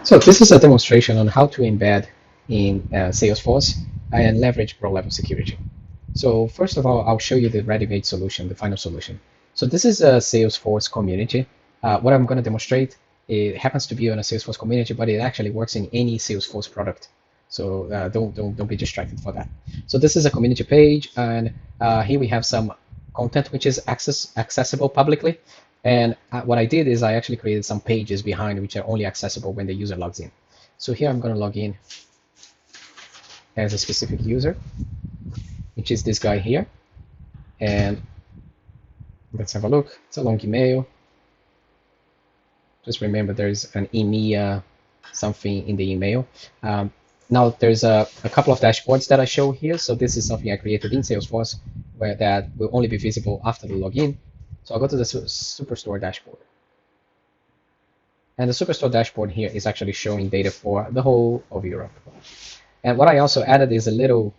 So this is a demonstration on how to embed in Salesforce and leverage pro-level security. So first of all, I'll show you the ready-made solution, the final solution. So this is a Salesforce community. What I'm going to demonstrate, it happens to be on a Salesforce community, but it actually works in any Salesforce product. So don't be distracted for that. So this is a community page, and here we have some content which is accessible publicly. And what I did is I actually created some pages behind which are only accessible when the user logs in. So here I'm going to log in as a specific user, which is this guy here. And let's have a look. It's a long email. Just remember there's an EMEA something in the email. Now there's a couple of dashboards that I show here. So this is something I created in Salesforce where that will only be visible after the login. So I'll go to the Superstore dashboard. And the Superstore dashboard here is actually showing data for the whole of Europe. And what I also added is a little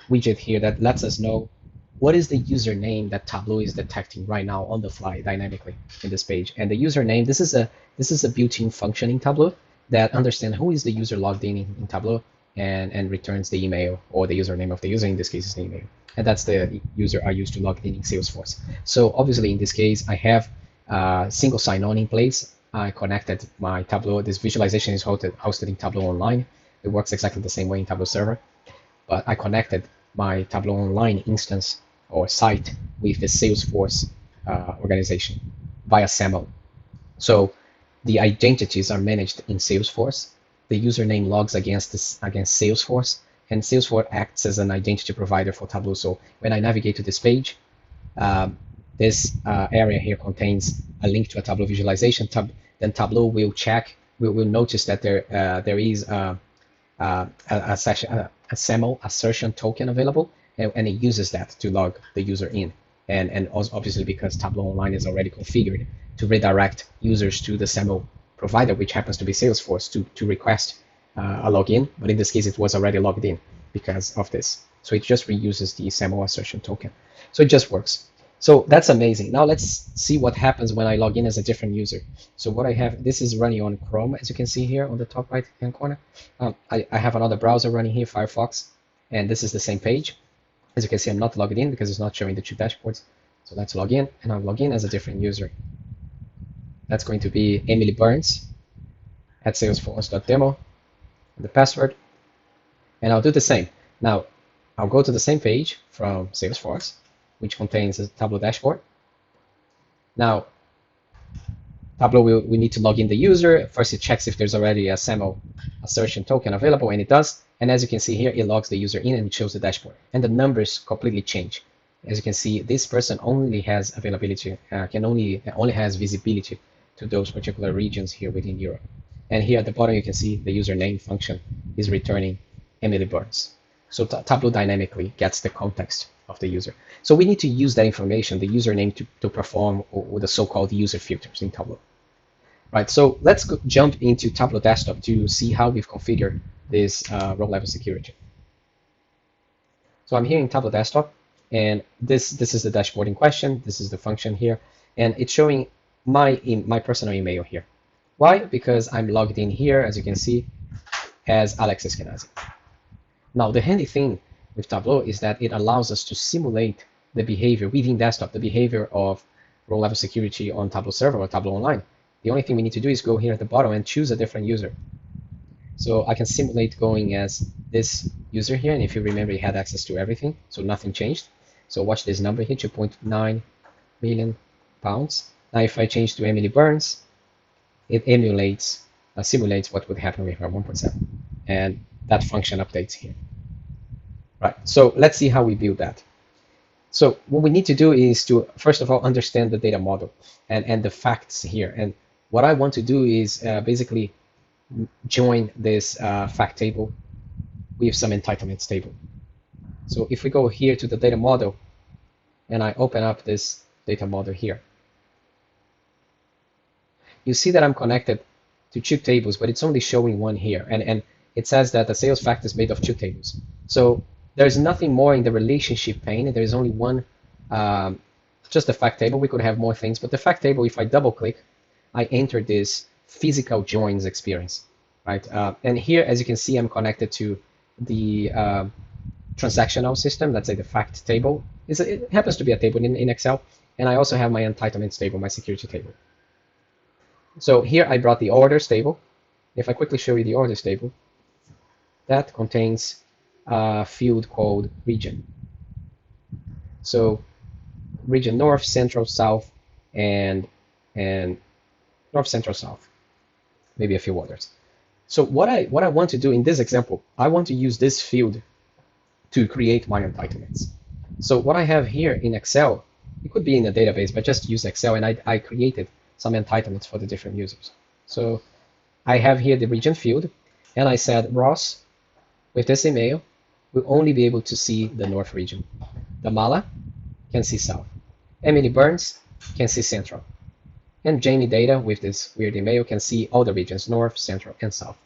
widget here that lets us know what is the username that Tableau is detecting right now on the fly dynamically in this page. And the username, this is a built-in function in Tableau that understands who is the user logged in Tableau and returns the email or the username of the user. In this case, is the email. And that's the user I used to log in Salesforce. So obviously, in this case, I have single sign-on in place. I connected my Tableau. This visualization is hosted in Tableau Online. It works exactly the same way in Tableau Server. But I connected my Tableau Online instance or site with the Salesforce organization via SAML. So the identities are managed in Salesforce. The username logs against Salesforce, and Salesforce acts as an identity provider for Tableau. So when I navigate to this page, this area here contains a link to a Tableau visualization. Then Tableau will check, will notice that there is a SAML assertion token available, and it uses that to log the user in. And also obviously because Tableau Online is already configured to redirect users to the SAML provider, which happens to be Salesforce, to request a login. But in this case, it was already logged in because of this. So it just reuses the SAML assertion token. So it just works. So that's amazing. Now let's see what happens when I log in as a different user. So what I have, this is running on Chrome, as you can see here on the top right-hand corner. I have another browser running here, Firefox, and this is the same page. As you can see, I'm not logged in because it's not showing the two dashboards. So let's log in, and I'll log in as a different user. That's going to be Emily Burns at salesforce.demo, the password, and I'll do the same. Now, I'll go to the same page from Salesforce, which contains a Tableau dashboard. Now, Tableau we need to log in the user. First, it checks if there's already a SAML assertion token available, and it does. And as you can see here, it logs the user in and it shows the dashboard. And the numbers completely change. As you can see, this person only has availability, only has visibility to those particular regions here within Europe. And here at the bottom, you can see the username function is returning Emily Burns. So Tableau dynamically gets the context of the user. So we need to use that information, the username, to perform with the so-called user filters in Tableau. Right, so let's jump into Tableau Desktop to see how we've configured this row-level security. So I'm here in Tableau Desktop, and this is the dashboard in question. This is the function here, and it's showing my personal email here. Why? Because I'm logged in here, as you can see, as Alex Eskenazi. Now, the handy thing with Tableau is that it allows us to simulate the behavior within desktop, the behavior of row-level security on Tableau Server or Tableau Online. The only thing we need to do is go here at the bottom and choose a different user. So I can simulate going as this user here, and if you remember, he had access to everything, so nothing changed. So watch this number here, 2.9 million pounds. Now if I change to Emily Burns, it simulates what would happen with her 1.7, and that function updates here. Right, so let's see how we build that. So what we need to do is to, first of all, understand the data model and the facts here. And what I want to do is basically join this fact table with some entitlements table. So if we go here to the data model, and I open up this data model here, you see that I'm connected to two tables, but it's only showing one here. And it says that the sales fact is made of two tables. So there's nothing more in the relationship pane. There is only one, just the fact table. We could have more things, but the fact table, if I double click, I enter this physical joins experience, right? And here, as you can see, I'm connected to the transactional system. Let's say the fact table. It happens to be a table in Excel. And I also have my entitlements table, my security table. So here I brought the orders table. If I quickly show you the orders table, that contains a field called region. So region north, central, south, and north, central, south, maybe a few others. So what I want to do in this example, I want to use this field to create my entitlements. So what I have here in Excel, it could be in a database, but just use Excel, and I created some entitlements for the different users. So I have here the region field, and I said Ross, with this email, will only be able to see the north region. Damala can see south. Emily Burns can see central. And Jamie Data, with this weird email, can see all the regions, north, central, and south.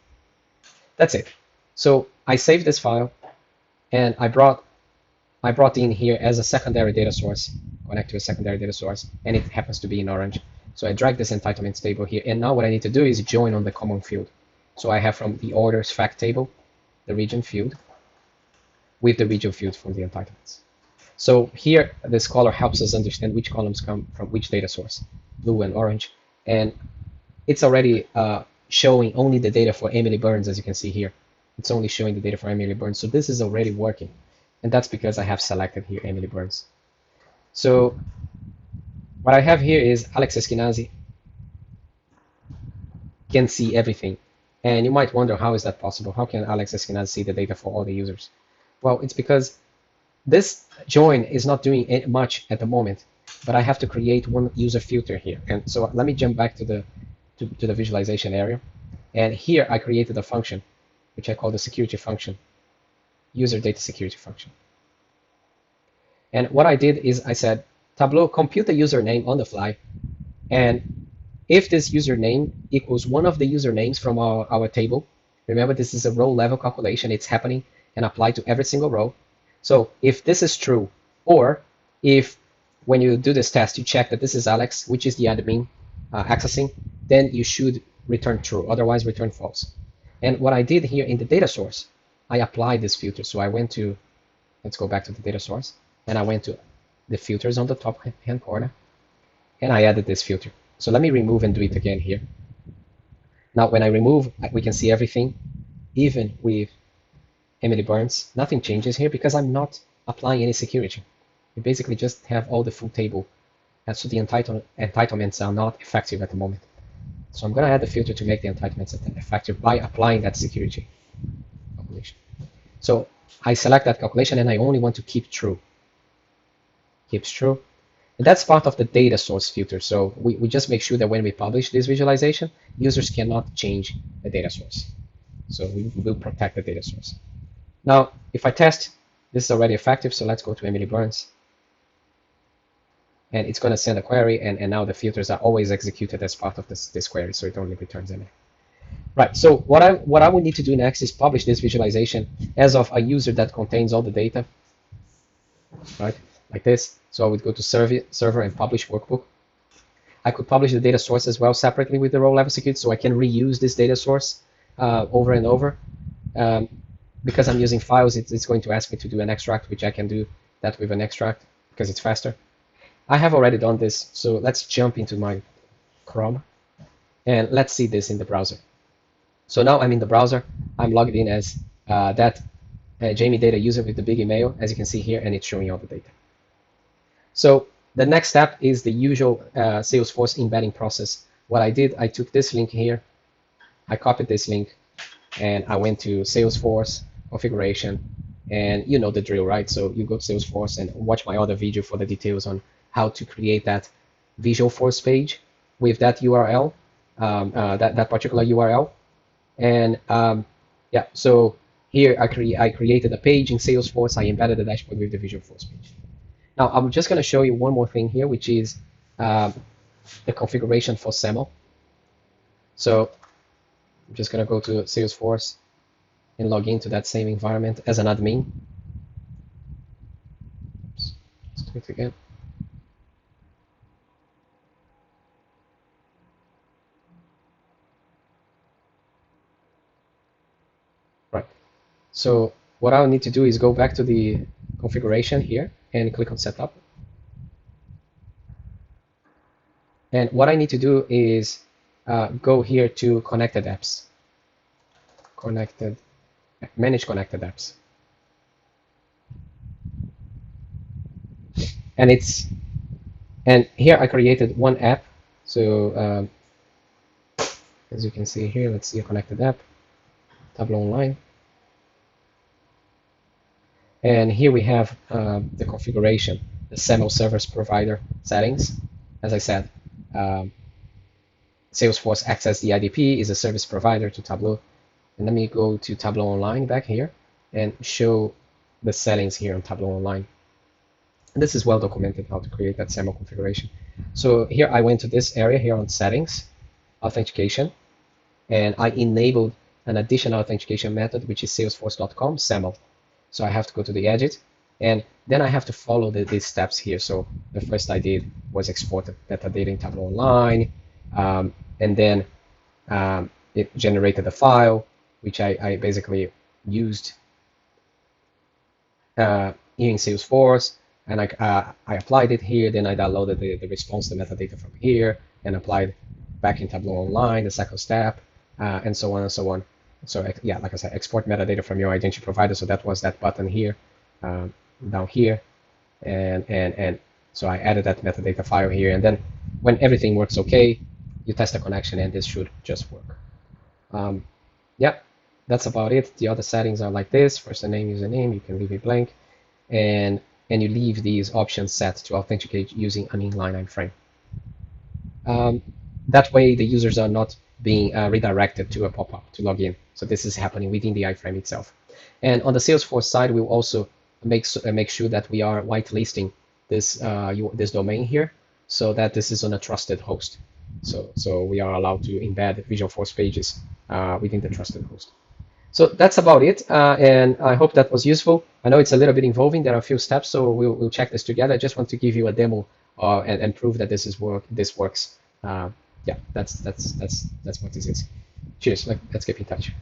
That's it. So I saved this file, and I brought in here as a secondary data source, connect to a secondary data source, and it happens to be in orange. So I drag this entitlements table here, and now what I need to do is join on the common field. So I have from the orders fact table, the region field, with the region field from the entitlements. So here, this color helps us understand which columns come from which data source, blue and orange. And it's already showing only the data for Emily Burns, as you can see here. It's only showing the data for Emily Burns. So this is already working. And that's because I have selected here Emily Burns. So what I have here is Alex Eskenazi can see everything. And you might wonder, how is that possible? How can Alex Eskenazi see the data for all the users? Well, it's because this join is not doing much at the moment, but I have to create one user filter here. And so let me jump back to the visualization area. And here I created a function, which I call the security function, user data security function. And what I did is I said, Tableau, compute the username on the fly. And if this username equals one of the usernames from our table, remember this is a row level calculation, it's happening and applied to every single row. So if this is true, or if when you do this test, you check that this is Alex, which is the admin accessing, then you should return true, otherwise return false. And what I did here in the data source, I applied this filter. So I went to, let's go back to the data source, and I went to the filters on the top hand corner, and I added this filter. So let me remove and do it again here. Now when I remove, we can see everything, even with Emily Burns, nothing changes here because I'm not applying any security. You basically just have all the full table. And so the entitlements are not effective at the moment. So I'm going to add the filter to make the entitlements effective by applying that security calculation. So I select that calculation and I only want to keep true. Keeps true. And that's part of the data source filter. So we just make sure that when we publish this visualization, users cannot change the data source. So we will protect the data source. Now, if I test, this is already effective, so let's go to Emily Burns. And it's going to send a query, and now the filters are always executed as part of this query, so it only returns Emily. Right, so what I would need to do next is publish this visualization as of a user that contains all the data, right, like this. So I would go to server and publish workbook. I could publish the data source as well separately with the row level security, so I can reuse this data source over and over. Because I'm using files, it's going to ask me to do an extract, which I can do that with an extract because it's faster. I have already done this, so let's jump into my Chrome and let's see this in the browser. So now I'm in the browser. I'm logged in as that Jamie Data user with the big email, as you can see here, and it's showing all the data. So the next step is the usual Salesforce embedding process. What I did, I took this link here, I copied this link, and I went to Salesforce configuration, and you know the drill, right? So you go to Salesforce and watch my other video for the details on how to create that Visualforce page with that URL, that particular URL. And yeah, so here I created a page in Salesforce. I embedded the dashboard with the Visualforce page. Now I'm just going to show you one more thing here, which is the configuration for SAML. So I'm just going to go to Salesforce and log into that same environment as an admin. Oops. Let's do it again. Right. So what I'll need to do is go back to the configuration here and click on Setup. And what I need to do is go here to Connected Apps. Manage Connected Apps. And here I created one app. So as you can see here, let's see a connected app, Tableau Online. And here we have the configuration, the SAML service provider settings. As I said, Salesforce Access the IdP is a service provider to Tableau. And let me go to Tableau Online back here and show the settings here on Tableau Online. And this is well documented how to create that SAML configuration. So here I went to this area here on Settings, Authentication, and I enabled an additional authentication method, which is salesforce.com SAML. So I have to go to the edit, and then I have to follow these steps here. So the first I did was export the metadata in Tableau Online, and then it generated a file, which I basically used in Salesforce, and I applied it here. Then I downloaded the response, the metadata from here, and applied back in Tableau Online, the second step, and so on and so on. So yeah, like I said, export metadata from your identity provider. So that was that button here, down here, and so I added that metadata file here. And then when everything works okay, you test the connection, and this should just work. Yeah, that's about it. The other settings are like this: first name, username. You can leave it blank, and you leave these options set to authenticate using an inline iframe. That way, the users are not being redirected to a pop-up to log in. So this is happening within the iframe itself. And on the Salesforce side, we'll also make sure that we are whitelisting this this domain here, so that this is on a trusted host. So we are allowed to embed Visualforce pages within the trusted host. So that's about it, and I hope that was useful. I know it's a little bit involving. There are a few steps, so we'll check this together. I just want to give you a demo and prove that this works. Yeah, that's what this is. Cheers. Let's keep in touch.